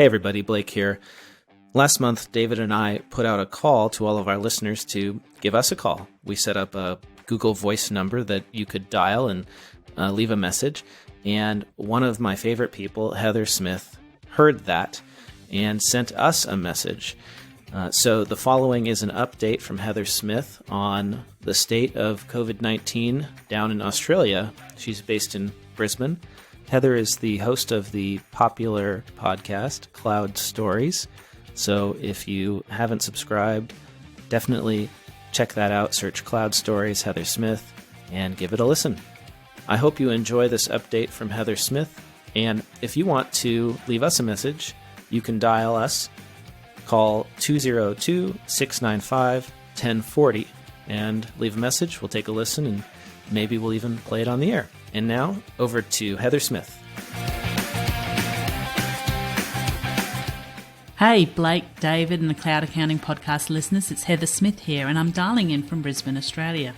Hey everybody, Blake here. Last month, David and I put out a call to all of our listeners to give us a call. We set up a Google Voice number that you could dial and leave a message. And one of my favorite people, Heather Smith, heard that and sent us a message. So the following is an update from Heather Smith on the state of COVID-19 down in Australia. She's based in Brisbane. Heather is the host of the popular podcast, Cloud Stories. So if you haven't subscribed, definitely check that out. Search Cloud Stories, Heather Smith, and give it a listen. I hope you enjoy this update from Heather Smith. And if you want to leave us a message, you can dial us, call 202-695-1040, and leave a message. We'll take a listen, and maybe we'll even play it on the air. And now, over to Heather Smith. Hey, Blake, David, and the Cloud Accounting Podcast listeners, it's Heather Smith here, and I'm dialing in from Brisbane, Australia.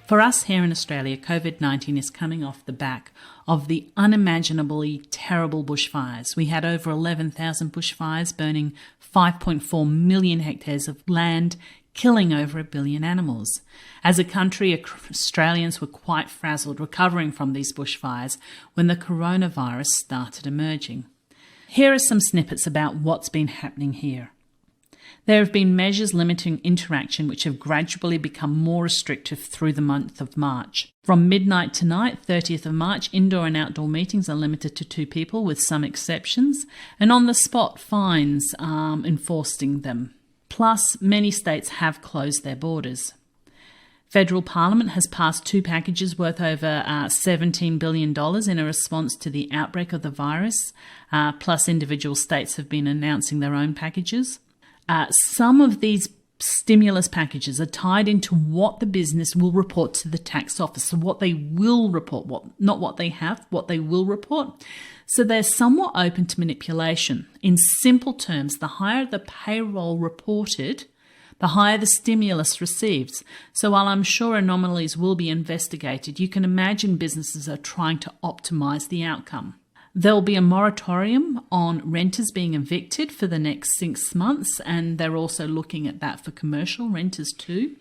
For us here in Australia, COVID-19 is coming off the back of the unimaginably terrible bushfires. We had over 11,000 bushfires burning 5.4 million hectares of land, killing over 1 billion animals. As a country, Australians were quite frazzled recovering from these bushfires when the coronavirus started emerging. Here are some snippets about what's been happening here. There have been measures limiting interaction which have gradually become more restrictive through the month of March. From midnight tonight, 30th of March, indoor and outdoor meetings are limited to 2 people with some exceptions, and on-the-spot fines enforcing them. Plus, many states have closed their borders. Federal Parliament has passed 2 packages worth over $17 billion in a response to the outbreak of the virus, plus individual states have been announcing their own packages. Some of these stimulus packages are tied into what the business will report to the tax office, so what they will report, not what they have, what they will report. So they're somewhat open to manipulation. In simple terms, the higher the payroll reported, the higher the stimulus received. So while I'm sure anomalies will be investigated, you can imagine businesses are trying to optimise the outcome. There'll be a moratorium on renters being evicted for the next 6 months, and they're also looking at that for commercial renters too.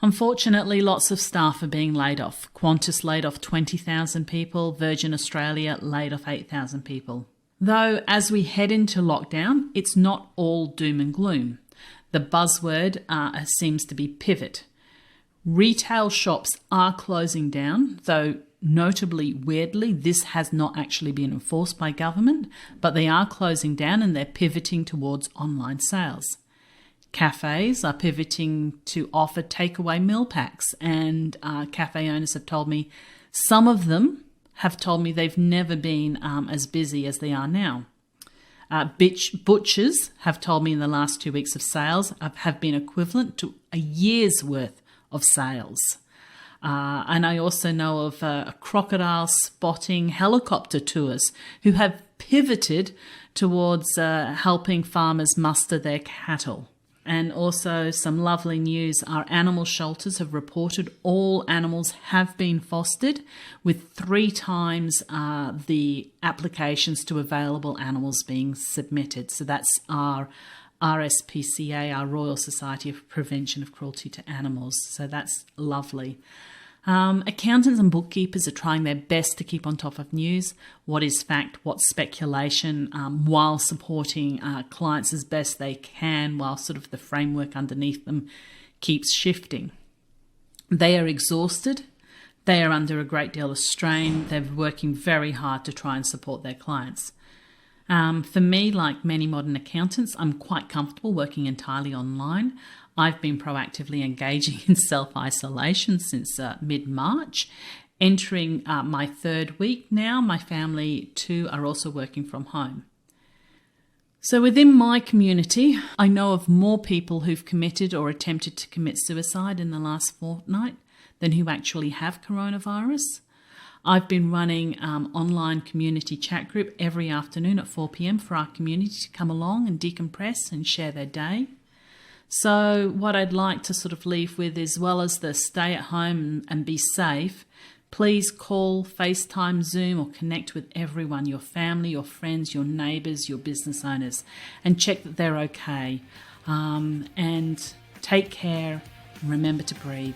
Unfortunately, lots of staff are being laid off. Qantas laid off 20,000 people, Virgin Australia laid off 8,000 people. Though, as we head into lockdown, it's not all doom and gloom. The buzzword seems to be pivot. Retail shops are closing down, though notably, weirdly, this has not actually been enforced by government, but they are closing down and they're pivoting towards online sales. Cafes are pivoting to offer takeaway meal packs, and cafe owners have told me, some of them have told me they've never been as busy as they are now. Butchers have told me in the last 2 weeks of sales have been equivalent to a year's worth of sales. And I also know of crocodile spotting helicopter tours who have pivoted towards helping farmers muster their cattle. And also some lovely news, our animal shelters have reported all animals have been fostered, with 3 times the applications to available animals being submitted. So that's our RSPCA, our Royal Society of Prevention of Cruelty to Animals. So that's lovely. Accountants and bookkeepers are trying their best to keep on top of news, what is fact, what's speculation, while supporting clients as best they can, while sort of the framework underneath them keeps shifting. They are exhausted. They are under a great deal of strain. They're working very hard to try and support their clients. For me, like many modern accountants, I'm quite comfortable working entirely online. I've been proactively engaging in self-isolation since mid-March. Entering my 3rd week now, my family too are also working from home. So within my community, I know of more people who've committed or attempted to commit suicide in the last fortnight than who actually have coronavirus. I've been running online community chat group every afternoon at 4 p.m. for our community to come along and decompress and share their day. So what I'd like to sort of leave with, as well as the stay at home and be safe, Please call, FaceTime, Zoom, or connect with everyone, your family, your friends, your neighbours, your business owners, and check that they're okay. And take care. Remember to breathe.